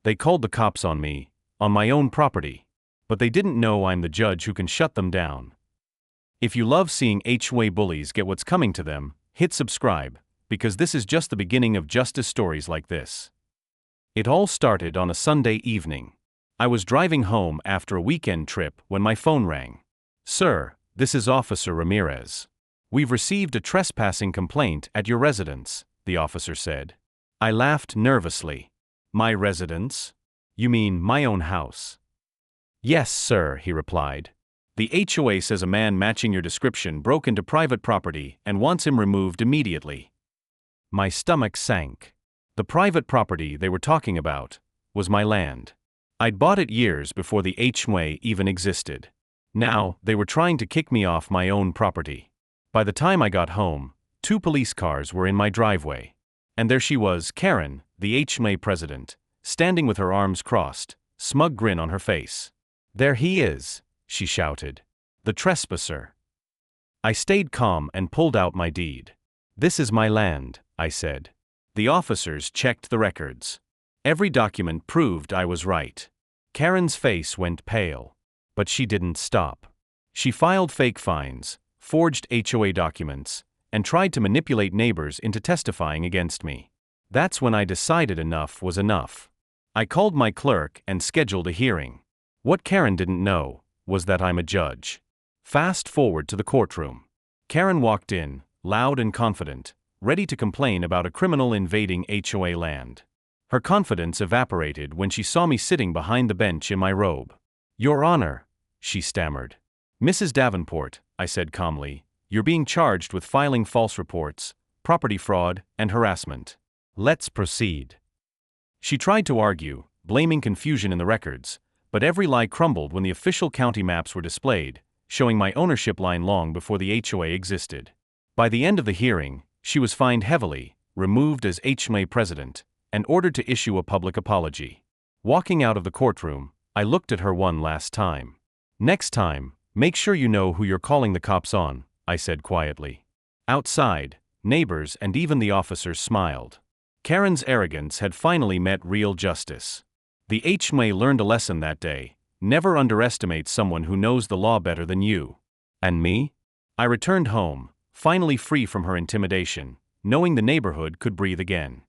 They called the cops on me, on my own property. But they didn't know I'm the judge who can shut them down. If you love seeing HOA bullies get what's coming to them, hit subscribe, because this is just the beginning of justice stories like this. It all started on a Sunday evening. I was driving home after a weekend trip when my phone rang. "Sir, this is Officer Ramirez. We've received a trespassing complaint at your residence," the officer said. I laughed nervously. "My residence? You mean my own house?" "Yes, sir," he replied. "The HOA says a man matching your description broke into private property and wants him removed immediately." My stomach sank. The private property they were talking about was my land. I'd bought it years before the HOA even existed. Now, they were trying to kick me off my own property. By the time I got home, 2 police cars were in my driveway. And there she was, Karen, the HOA president, standing with her arms crossed, smug grin on her face. "There he is," she shouted. "The trespasser." I stayed calm and pulled out my deed. "This is my land," I said. The officers checked the records. Every document proved I was right. Karen's face went pale. But she didn't stop. She filed fake fines, forged HOA documents, and tried to manipulate neighbors into testifying against me. That's when I decided enough was enough. I called my clerk and scheduled a hearing. What Karen didn't know was that I'm a judge. Fast forward to the courtroom. Karen walked in, loud and confident, ready to complain about a criminal invading HOA land. Her confidence evaporated when she saw me sitting behind the bench in my robe. "Your Honor," she stammered. "Mrs. Davenport," I said calmly, "you're being charged with filing false reports, property fraud, and harassment. Let's proceed." She tried to argue, blaming confusion in the records, but every lie crumbled when the official county maps were displayed, showing my ownership line long before the HOA existed. By the end of the hearing, she was fined heavily, removed as HOA president, and ordered to issue a public apology. Walking out of the courtroom, I looked at her one last time. "Next time, make sure you know who you're calling the cops on," I said quietly. Outside, neighbors and even the officers smiled. Karen's arrogance had finally met real justice. The HOA learned a lesson that day: never underestimate someone who knows the law better than you. And me? I returned home, finally free from her intimidation, knowing the neighborhood could breathe again.